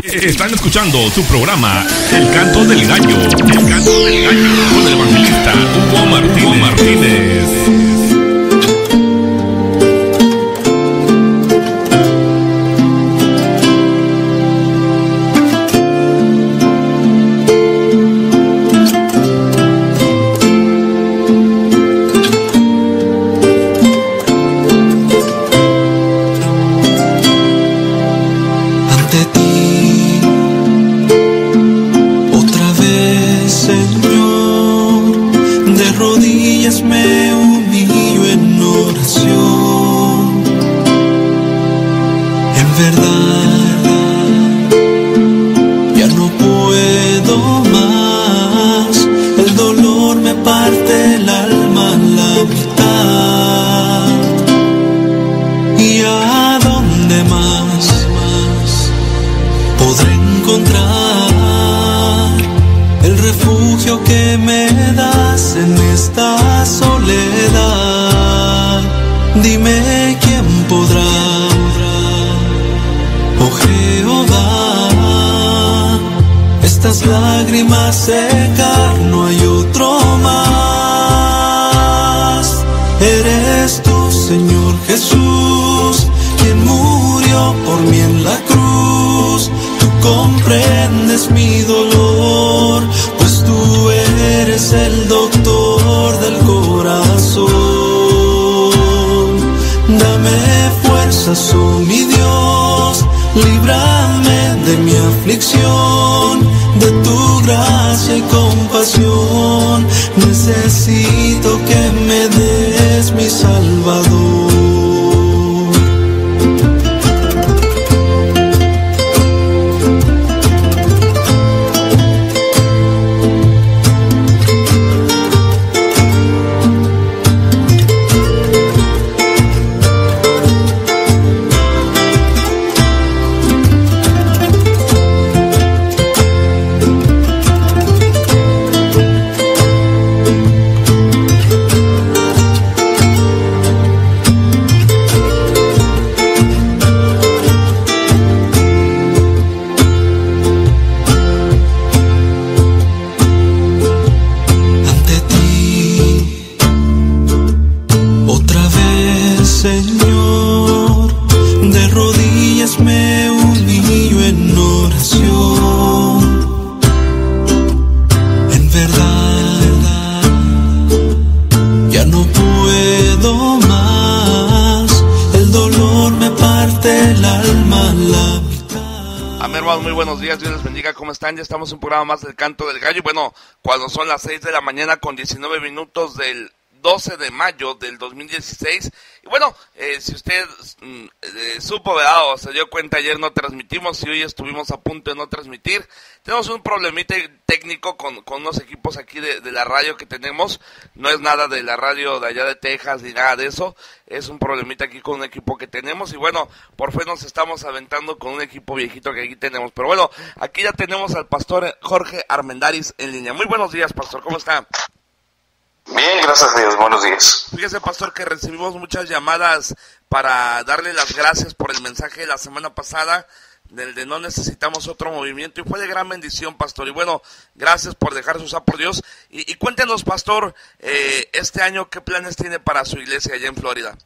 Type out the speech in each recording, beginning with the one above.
Están escuchando su programa El Canto del Gallo. El Canto del Gallo con el evangelista Hugo Martínez. Secar, no hay otro más. Eres tú, Señor Jesús, quien murió por mí en la cruz. Tú comprendes mi dolor, pues tú eres el doctor del corazón. Dame fuerzas, oh mi Dios, líbrame de mi aflicción, de tu gracia y compasión. Necesito que me des mi Salvador. ¿Cómo están? Ya estamos en un programa más del Canto del Gallo. Bueno, cuando son las 6 de la mañana con 19 minutos del 12 de mayo del 2016. Y bueno, si usted supo, ¿verdad? O se dio cuenta, ayer no transmitimos y hoy estuvimos a punto de no transmitir. Tenemos un problemita técnico con unos equipos aquí de la radio que tenemos. No es nada de la radio de allá de Texas ni nada de eso. Es un problemita aquí con un equipo que tenemos. Y bueno, por fe nos estamos aventando con un equipo viejito que aquí tenemos. Pero bueno, aquí ya tenemos al pastor Jorge Armendáriz en línea. Muy buenos días, pastor. ¿Cómo está? Bien, gracias a Dios, buenos días. Fíjese, pastor, que recibimos muchas llamadas para darle las gracias por el mensaje de la semana pasada, del de no necesitamos otro movimiento, y fue de gran bendición, pastor. Y bueno, gracias por dejarse usar por Dios. Y cuéntenos, pastor, este año, ¿qué planes tiene para su iglesia allá en Florida?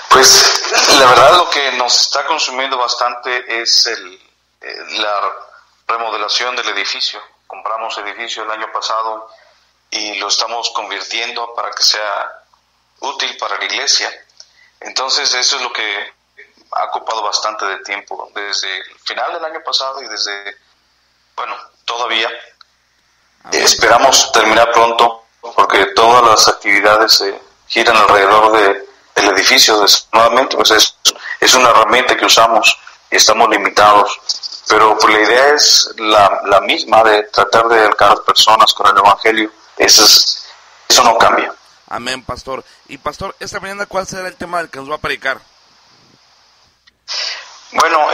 Pues, la verdad, lo que nos está consumiendo bastante es la remodelación del edificio. Compramos edificio el año pasado y lo estamos convirtiendo para que sea útil para la iglesia. Entonces eso es lo que ha ocupado bastante de tiempo, desde el final del año pasado y desde, bueno, todavía. Esperamos terminar pronto, porque todas las actividades se giran alrededor del edificio. Nuevamente, pues es una herramienta que usamos y estamos limitados. Pero pues, la idea es la misma, de tratar de alcanzar a las personas con el Evangelio. Eso no cambia. Amén, pastor. Y pastor, esta mañana, ¿cuál será el tema del que nos va a predicar? Bueno,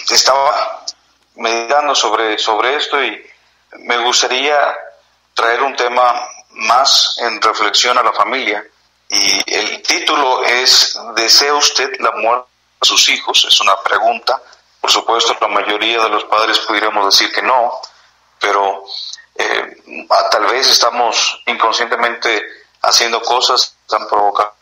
estaba meditando sobre esto y me gustaría traer un tema más en reflexión a la familia. Y el título es: ¿desea usted la muerte de sus hijos? Es una pregunta Por supuesto, la mayoría de los padres pudiéramos decir que no, pero tal vez estamos inconscientemente haciendo cosas que han provocado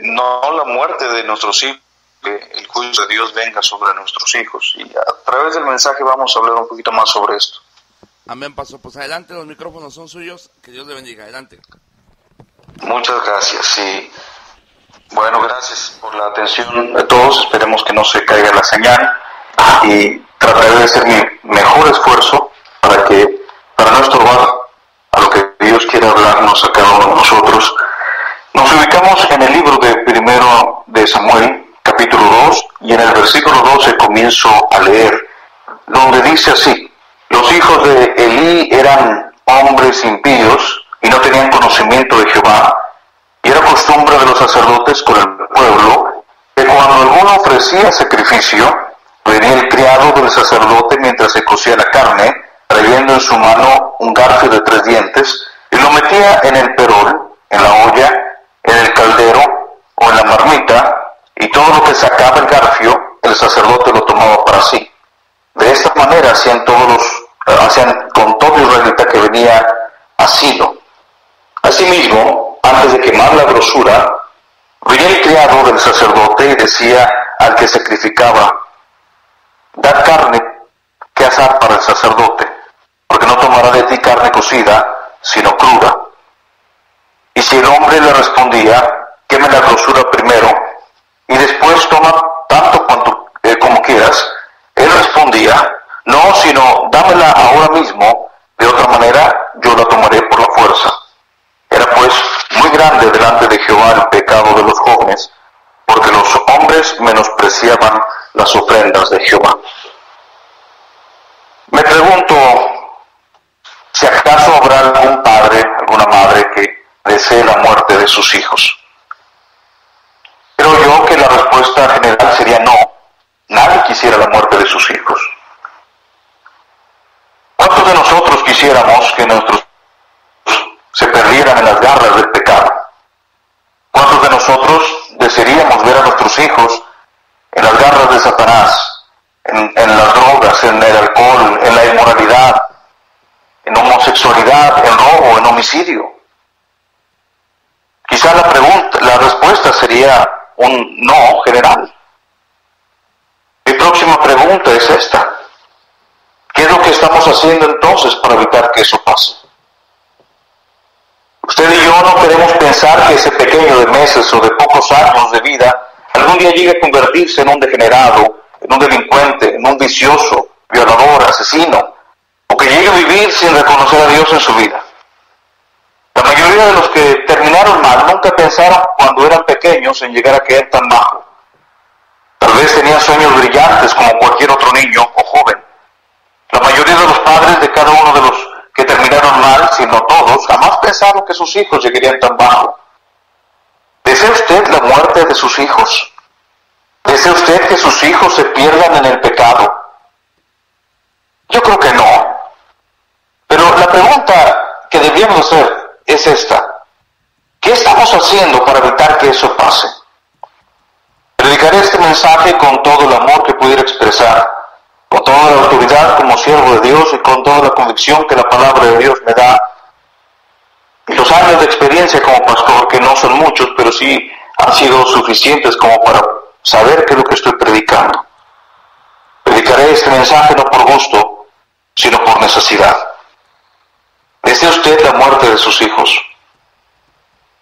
no la muerte de nuestros hijos, que el juicio de Dios venga sobre nuestros hijos. Y a través del mensaje vamos a hablar un poquito más sobre esto. Amén, pastor. Pues adelante, los micrófonos son suyos. Que Dios le bendiga. Adelante. Muchas gracias. Y bueno, gracias por la atención de todos. Esperemos que no se caiga la señal y trataré de hacer mi mejor esfuerzo para no estorbar a lo que Dios quiere hablarnos a cada uno de nosotros. Nos ubicamos en el libro de Primero de Samuel, capítulo 2, y en el versículo 12 comienzo a leer, donde dice así: los hijos de Elí eran hombres impíos y no tenían conocimiento de Jehová, y era costumbre de los sacerdotes con el pueblo que cuando alguno ofrecía sacrificio, venía el criado del sacerdote mientras se cocía la carne, trayendo en su mano un garfio de 3 dientes, y lo metía en el perol, en la olla, en el caldero o en la marmita, y todo lo que sacaba el garfio, el sacerdote lo tomaba para sí. De esta manera hacían con todo israelita que venía a Silo. Asimismo, antes de quemar la grosura, venía el criado del sacerdote y decía al que sacrificaba: dad carne que asar para el sacerdote, porque no tomará de ti carne cocida, sino cruda. Y si el hombre le respondía: queme la grosura primero, y después toma tanto como quieras, él respondía: no, sino dámela ahora mismo, de otra manera yo la tomaré por la fuerza. Era pues muy grande delante de Jehová el pecado de los jóvenes, porque los hombres menospreciaban las ofrendas de Jehová. Me pregunto si acaso habrá algún padre, alguna madre que desee la muerte de sus hijos. Creo yo que la respuesta general sería no. Nadie quisiera la muerte de sus hijos. ¿Cuántos de nosotros quisiéramos que nuestros hijos se perdieran en las garras del pecado? ¿Cuántos de nosotros desearíamos ver a nuestros hijos en las garras de Satanás, en las drogas, en el alcohol, en la inmoralidad, en homosexualidad, en robo, en homicidio? Quizá la respuesta sería un no general. Mi próxima pregunta es esta: ¿qué es lo que estamos haciendo entonces para evitar que eso pase? Usted y yo no queremos pensar que ese pequeño de meses o de pocos años de vida algún día llegue a convertirse en un degenerado, en un delincuente, en un vicioso, violador, asesino, o que llegue a vivir sin reconocer a Dios en su vida. La mayoría de los que terminaron mal nunca pensaron cuando eran pequeños en llegar a caer tan bajo. Tal vez tenían sueños brillantes como cualquier otro niño o joven. La mayoría de los padres de cada uno de los que terminaron mal, si no todos, jamás pensaron que sus hijos llegarían tan bajo. ¿Desea usted la muerte de sus hijos? ¿Desea usted que sus hijos se pierdan en el pecado? Yo creo que no. Pero la pregunta que debíamos hacer es esta: ¿qué estamos haciendo para evitar que eso pase? Predicaré este mensaje con todo el amor que pudiera expresar, con toda la autoridad como siervo de Dios y con toda la convicción que la palabra de Dios me da, y los años de experiencia como pastor, que no son muchos, pero sí han sido suficientes como para saber qué es lo que estoy predicando. Predicaré este mensaje no por gusto, sino por necesidad. ¿Desea usted la muerte de sus hijos?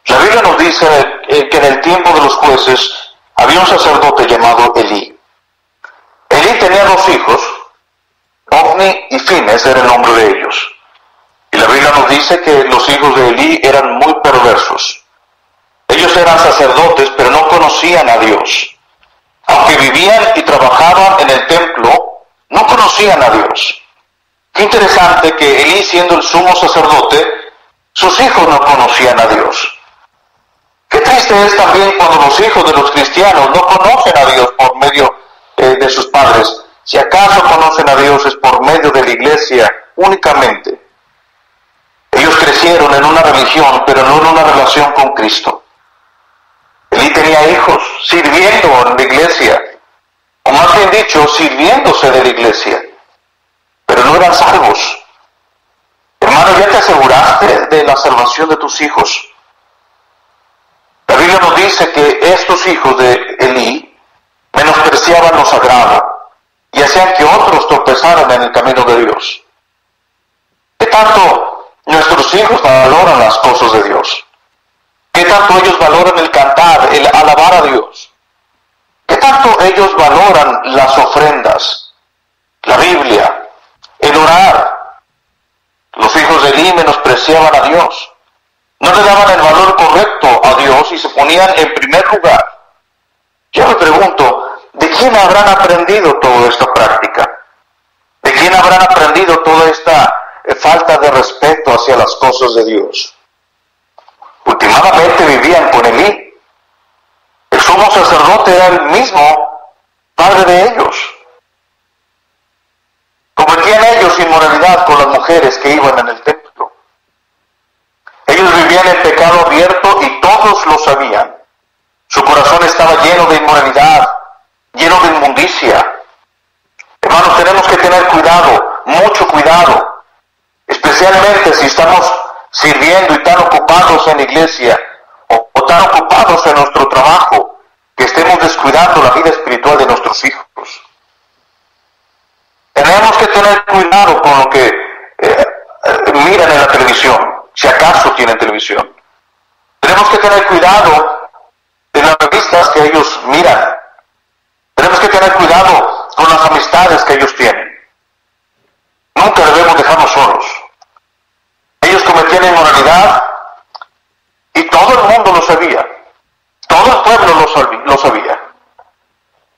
La Biblia nos dice que en el tiempo de los jueces había un sacerdote llamado Elí. Elí tenía 2 hijos, Ofni y Fines era el nombre de ellos. Y la Biblia nos dice que los hijos de Elí eran muy perversos. Ellos eran sacerdotes, pero no conocían a Dios. Aunque vivían y trabajaban en el templo, no conocían a Dios. Qué interesante que Elí, siendo el sumo sacerdote, sus hijos no conocían a Dios. Qué triste es también cuando los hijos de los cristianos no conocen a Dios por medio de sus padres. Si acaso conocen a Dios es por medio de la iglesia únicamente. Ellos crecieron en una religión, pero no en una relación con Cristo. Elí tenía hijos sirviendo en la iglesia, o más bien dicho, sirviéndose de la iglesia, pero no eran salvos. Hermano, ¿ya te aseguraste de la salvación de tus hijos? La Biblia nos dice que estos hijos de Elí menospreciaban lo sagrado y hacían que otros tropezaran en el camino de Dios. ¿Qué tanto nuestros hijos valoran las cosas de Dios? ¿Qué tanto ellos valoran el cantar, el alabar a Dios? ¿Qué tanto ellos valoran las ofrendas, la Biblia, el orar? Los hijos de Elí menospreciaban a Dios. No le daban el valor correcto a Dios y se ponían en primer lugar. Yo me pregunto, ¿de quién habrán aprendido toda esta práctica? ¿De quién habrán aprendido toda esta falta de respeto hacia las cosas de Dios? Últimamente vivían con Elí. El sumo sacerdote era el mismo padre de ellos. Cometían ellos inmoralidad con las mujeres que iban en el templo. Ellos vivían en pecado abierto y todos lo sabían. Su corazón estaba lleno de inmoralidad, lleno de inmundicia. Hermanos, tenemos que tener cuidado, mucho cuidado, especialmente si estamos sirviendo y tan ocupados en la iglesia o tan ocupados en nuestro trabajo, que estemos descuidando la vida espiritual de nuestros hijos. Tenemos que tener cuidado con lo que miran en la televisión, si acaso tienen televisión. Tenemos que tener cuidado de las revistas que ellos miran. Tenemos que tener cuidado con las amistades que ellos tienen. Nunca debemos dejarnos solos. Ellos cometían inmoralidad y todo el mundo lo sabía. Todo el pueblo lo sabía.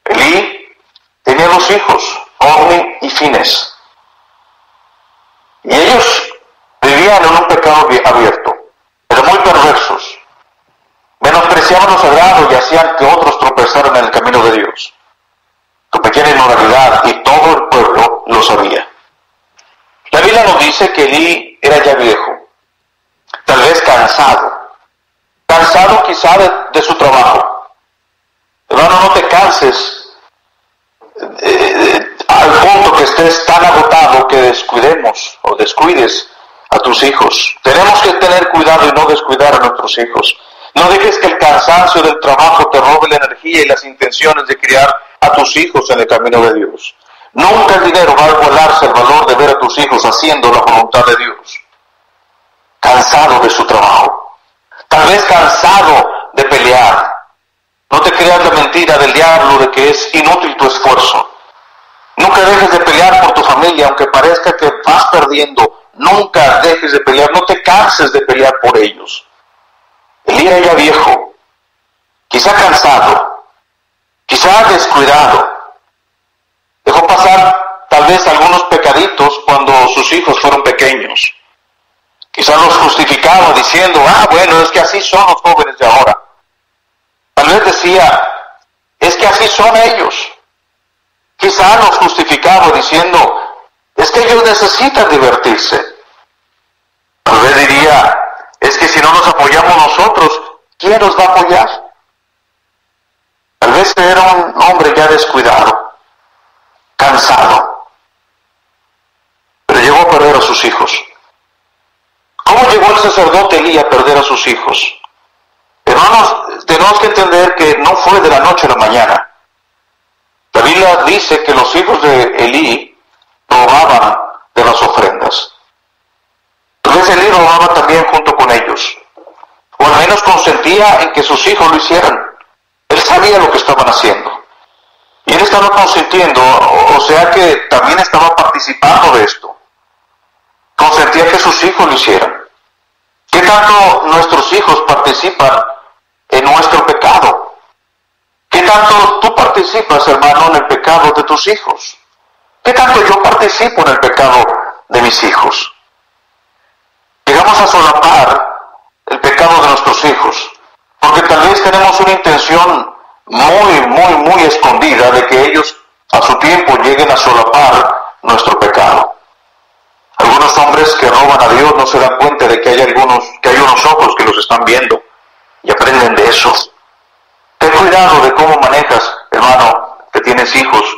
Elí tenía dos hijos, Ofni y Fines. Y ellos vivían en un pecado abierto, pero muy perversos. Menospreciaban lo sagrado y hacían que otros tropezaran en el camino de Dios. Cometían inmoralidad y todo el pueblo lo sabía. La Biblia nos dice que Elí era ya viejo, tal vez cansado quizá de su trabajo. Hermano, no te canses al punto que estés tan agotado que descuidemos o descuides a tus hijos. Tenemos que tener cuidado y no descuidar a nuestros hijos. No dejes que el cansancio del trabajo te robe la energía y las intenciones de criar a tus hijos en el camino de Dios. Nunca el dinero va a igualarse el valor de ver a tus hijos haciendo la voluntad de Dios. Cansado de su trabajo, tal vez cansado de pelear. No te creas la mentira del diablo de que es inútil tu esfuerzo. Nunca dejes de pelear por tu familia, aunque parezca que vas perdiendo. Nunca dejes de pelear, no te canses de pelear por ellos. Elí era ya viejo, quizá cansado, quizá descuidado. Dejó pasar tal vez algunos pecaditos cuando sus hijos fueron pequeños. Quizá los justificaba diciendo, bueno, es que así son los jóvenes de ahora. Tal vez decía, es que así son ellos. Quizá los justificaba diciendo, es que ellos necesitan divertirse. Tal vez diría, es que si no nos apoyamos nosotros, ¿quién nos va a apoyar? Tal vez era un hombre ya descuidado, cansado, pero llegó a perder a sus hijos. ¿Cómo llegó el sacerdote Elí a perder a sus hijos? Hermanos, tenemos que entender que no fue de la noche a la mañana. La Biblia dice que los hijos de Elí robaban de las ofrendas. Entonces Elí robaba también junto con ellos, o al menos consentía en que sus hijos lo hicieran. Él sabía lo que estaban haciendo y él estaba consintiendo, o sea que también estaba participando de esto. Consentía que sus hijos lo hicieran. ¿Qué tanto nuestros hijos participan en nuestro pecado? ¿Qué tanto tú participas, hermano, en el pecado de tus hijos? ¿Qué tanto yo participo en el pecado de mis hijos? Llegamos a solapar el pecado de nuestros hijos, porque tal vez tenemos una intención muy escondida de que ellos a su tiempo lleguen a solapar nuestro pecado. Algunos hombres que roban a Dios no se dan cuenta de que hay unos ojos que los están viendo y aprenden de eso. Ten cuidado de cómo manejas, hermano, que tienes tienes hijos,